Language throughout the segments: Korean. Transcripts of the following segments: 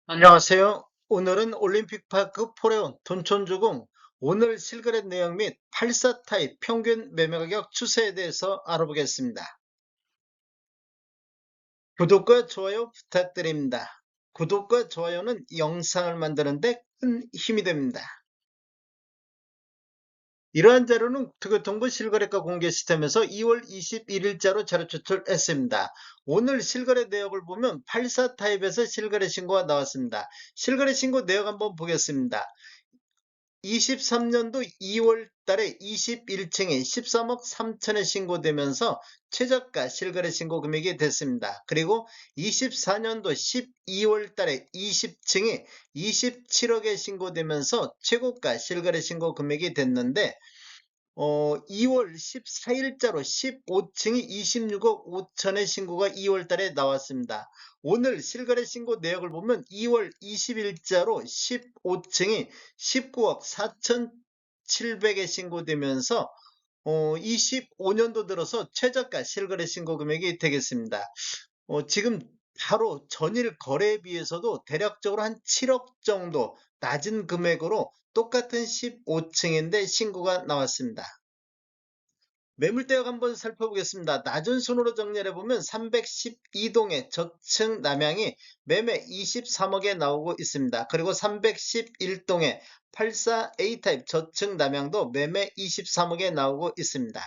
안녕하세요. 오늘은 올림픽파크 포레온 둔촌주공 오늘 실거래 내용 및 84 타입 평균 매매 가격 추세에 대해서 알아보겠습니다. 구독과 좋아요 부탁드립니다. 구독과 좋아요는 영상을 만드는 데 큰 힘이 됩니다. 이러한 자료는 국토교통부 실거래가 공개 시스템에서 2월 21일자로 자료 추출했습니다. 오늘 실거래 내역을 보면 84 타입에서 실거래 신고가 나왔습니다. 실거래 신고 내역 한번 보겠습니다. 23년도 2월 달에 21층에 13억 3천에 신고되면서 최저가 실거래 신고 금액이 됐습니다. 그리고 24년도 12월 달에 20층에 27억에 신고되면서 최고가 실거래 신고 금액이 됐는데 2월 14일자로 15층이 26억 5천의 신고가 2월 달에 나왔습니다. 오늘 실거래 신고 내역을 보면 2월 20일자로 15층이 19억 4,700에 신고되면서 25년도 들어서 최저가 실거래 신고 금액이 되겠습니다. 지금 바로 전일 거래에 비해서도 대략적으로 한 7억 정도 낮은 금액으로 똑같은 15층인데 신고가 나왔습니다. 매물대역 한번 살펴보겠습니다. 낮은 순으로 정리를 해보면 312동의 저층 남향이 매매 23억에 나오고 있습니다. 그리고 311동의 84A 타입 저층 남향도 매매 23억에 나오고 있습니다.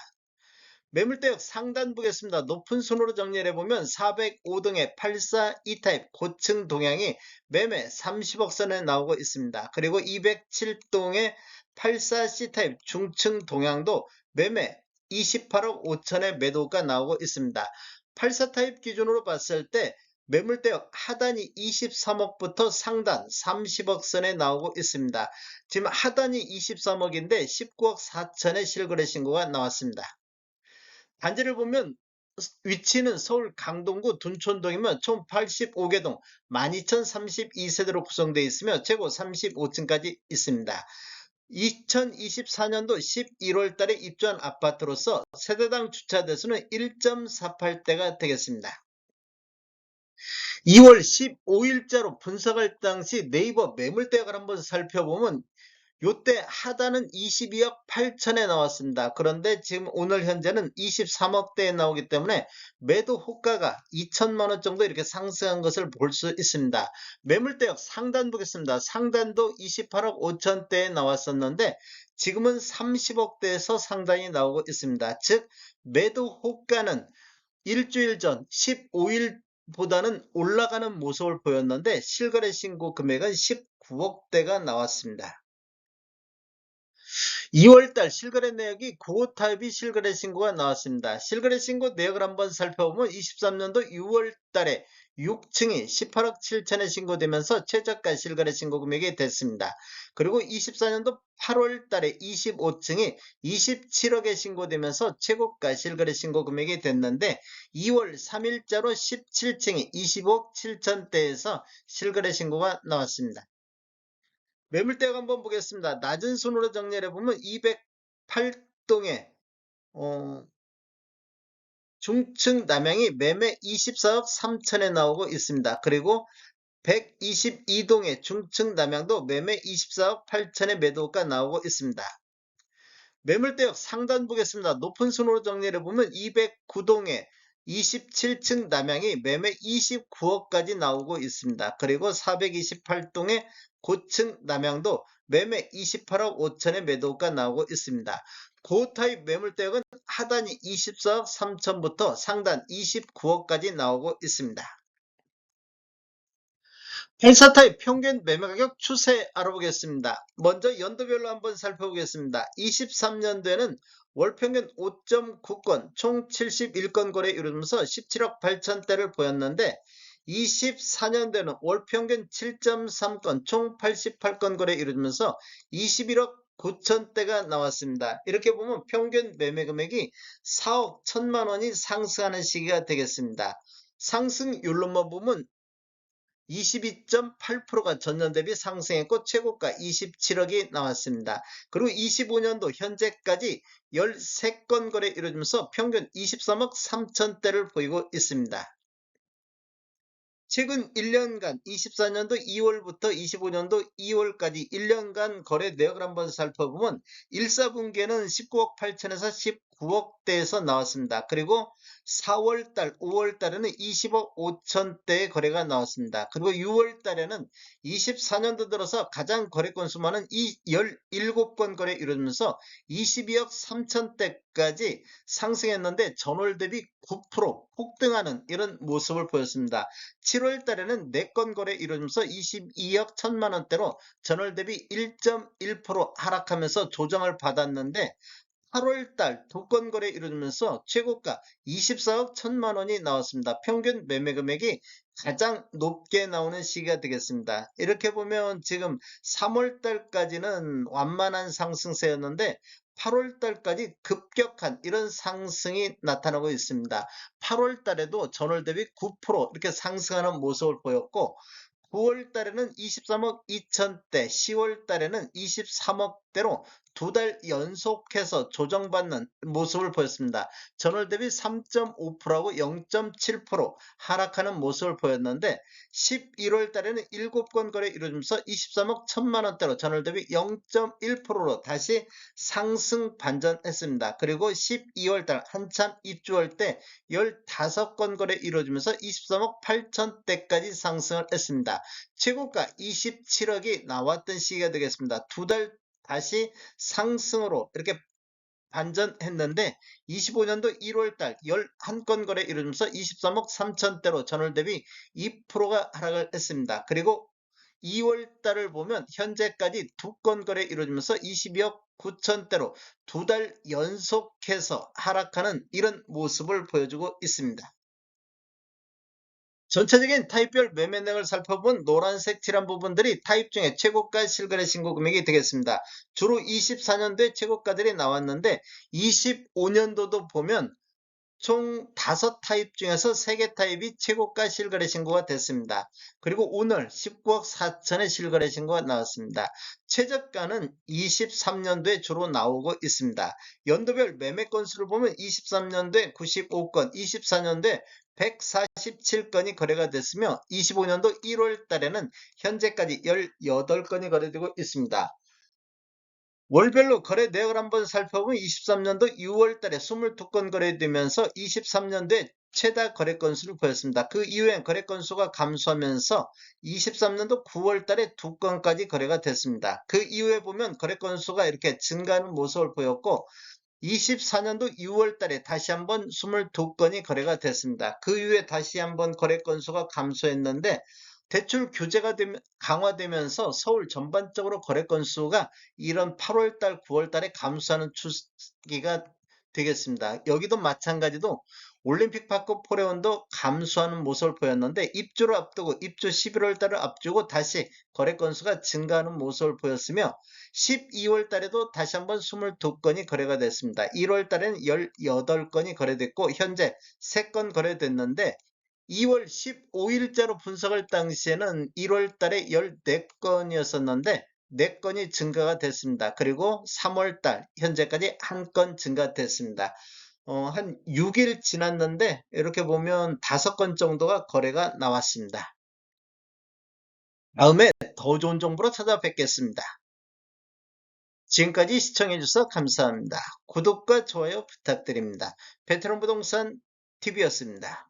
매물대역 상단 보겠습니다. 높은 순으로 정리를 해보면 405동의 84E 타입 고층 동향이 매매 30억 선에 나오고 있습니다. 그리고 207동의 84C 타입 중층 동향도 매매 28억 5천의 매도가 나오고 있습니다. 84 타입 기준으로 봤을 때 매물대역 하단이 23억부터 상단 30억 선에 나오고 있습니다. 지금 하단이 23억인데 19억 4천의 실거래 신고가 나왔습니다. 단지를 보면 위치는 서울 강동구 둔촌동이면 총 85개 동 12,032세대로 구성되어 있으며 최고 35층까지 있습니다. 2024년도 11월 달에 입주한 아파트로서 세대당 주차 대수는 1.48대가 되겠습니다. 2월 15일자로 분석할 당시 네이버 매물대역을 한번 살펴보면 요때 하단은 22억 8천에 나왔습니다. 그런데 지금 오늘 현재는 23억대에 나오기 때문에 매도 호가가 2천만 원 정도 이렇게 상승한 것을 볼 수 있습니다. 매물대역 상단 보겠습니다. 상단도 28억 5천대에 나왔었는데 지금은 30억대에서 상단이 나오고 있습니다. 즉 매도 호가는 일주일 전 15일보다는 올라가는 모습을 보였는데 실거래 신고 금액은 19억대가 나왔습니다. 2월달 실거래 내역이 구호 타입이 실거래 신고가 나왔습니다. 실거래 신고 내역을 한번 살펴보면 23년도 6월달에 6층이 18억 7천에 신고되면서 최저가 실거래 신고 금액이 됐습니다. 그리고 24년도 8월달에 25층이 27억에 신고되면서 최고가 실거래 신고 금액이 됐는데 2월 3일자로 17층이 25억 7천대에서 실거래 신고가 나왔습니다. 매물대역 한번 보겠습니다. 낮은 순으로 정리를 해보면 208동에 중층 남향이 매매 24억 3천에 나오고 있습니다. 그리고 122동의 중층 남향도 매매 24억 8천에 매도가 나오고 있습니다. 매물대역 상단 보겠습니다. 높은 순으로 정리를 해보면 209동에 27층 남향이 매매 29억까지 나오고 있습니다. 그리고 428동의 고층 남향도 매매 28억 5천의 매도가 나오고 있습니다. 고타입 매물대역은 하단이 24억 3천부터 상단 29억까지 나오고 있습니다. 84타입 평균 매매가격 추세 알아보겠습니다. 먼저 연도별로 한번 살펴보겠습니다. 23년도에는 월평균 5.9건 총 71건 거래 이루면서 17억 8천대를 보였는데 24년도에는 월평균 7.3건 총 88건 거래 이루면서 21억 9천대가 나왔습니다. 이렇게 보면 평균 매매 금액이 4억 1천만 원이 상승하는 시기가 되겠습니다. 상승률로만 보면 22.8%가 전년 대비 상승했고 최고가 27억이 나왔습니다. 그리고 25년도 현재까지 13건 거래 이루어지면서 평균 23억 3천대를 보이고 있습니다. 최근 1년간 24년도 2월부터 25년도 2월까지 1년간 거래 내역을 한번 살펴보면 1사분기에는 19억 8천에서 19억대에서 나왔습니다. 그리고 4월달, 5월달에는 20억 5천대의 거래가 나왔습니다. 그리고 6월달에는 24년도 들어서 가장 거래 건수 많은 17건 거래 이루어지면서 22억 3천대까지 상승했는데 전월 대비 9% 폭등하는 이런 모습을 보였습니다. 7월 달에는 4건 거래 이루어지면서 22억 1천만 원대로 전월 대비 1.1% 하락하면서 조정을 받았는데 8월 달 2건 거래 이루어지면서 최고가 24억 1천만 원이 나왔습니다. 평균 매매 금액이 가장 높게 나오는 시기가 되겠습니다. 이렇게 보면 지금 3월 달까지는 완만한 상승세였는데 8월 달까지 급격한 이런 상승이 나타나고 있습니다. 8월 달에도 전월 대비 9% 이렇게 상승하는 모습을 보였고 9월 달에는 23억 2천대, 10월 달에는 23억대로 2달 연속해서 조정받는 모습을 보였습니다. 전월 대비 3.5%하고 0.7% 하락하는 모습을 보였는데 11월 달에는 7건 거래 이루어지면서 23억 1천만 원대로 전월 대비 0.1%로 다시 상승 반전했습니다. 그리고 12월 달 한참 입주할 때 15건 거래 이루어지면서 23억 8천대까지 상승을 했습니다. 최고가 27억이 나왔던 시기가 되겠습니다. 2달 다시 상승으로 이렇게 반전했는데 25년도 1월달 11건 거래 이루면서 23억 3천대로 전월 대비 2%가 하락을 했습니다. 그리고 2월달을 보면 현재까지 2건 거래 이루어지면서 22억 9천대로 2달 연속해서 하락하는 이런 모습을 보여주고 있습니다. 전체적인 타입별 매매 내역을 살펴본 노란색 칠한 부분들이 타입 중에 최고가 실거래 신고 금액이 되겠습니다. 주로 24년도에 최고가들이 나왔는데 25년도도 보면 총 5타입 중에서 3개 타입이 최고가 실거래 신고가 됐습니다. 그리고 오늘 19억 4천의 실거래 신고가 나왔습니다. 최저가는 23년도에 주로 나오고 있습니다. 연도별 매매 건수를 보면 23년도에 95건, 24년도에 147건이 거래가 됐으며 25년도 1월 달에는 현재까지 18건이 거래되고 있습니다. 월별로 거래 내역을 한번 살펴보면 23년도 6월 달에 22건 거래되면서 23년도에 최다 거래 건수를 보였습니다. 그 이후엔 거래 건수가 감소하면서 23년도 9월 달에 2건까지 거래가 됐습니다. 그 이후에 보면 거래 건수가 이렇게 증가하는 모습을 보였고 24년도 6월 달에 다시 한번 22건이 거래가 됐습니다. 그 이후에 다시 한번 거래 건수가 감소했는데 대출 규제가 강화되면서 서울 전반적으로 거래 건수가 이런 8월달, 9월달에 감소하는 추세가 되겠습니다. 여기도 마찬가지로 올림픽파크 포레온도 감소하는 모습을 보였는데 입주를 앞두고 입주 11월 달을 앞두고 다시 거래 건수가 증가하는 모습을 보였으며 12월 달에도 다시 한번 22건이 거래가 됐습니다. 1월 달에는 18건이 거래됐고 현재 3건 거래됐는데 2월 15일자로 분석할 당시에는 1월 달에 14건이었었는데 4건이 증가가 됐습니다. 그리고 3월 달 현재까지 1건 증가됐습니다. 한 6일 지났는데 이렇게 보면 5건 정도가 거래가 나왔습니다. 다음에 더 좋은 정보로 찾아뵙겠습니다. 지금까지 시청해주셔서 감사합니다. 구독과 좋아요 부탁드립니다. 베테랑 부동산 TV였습니다.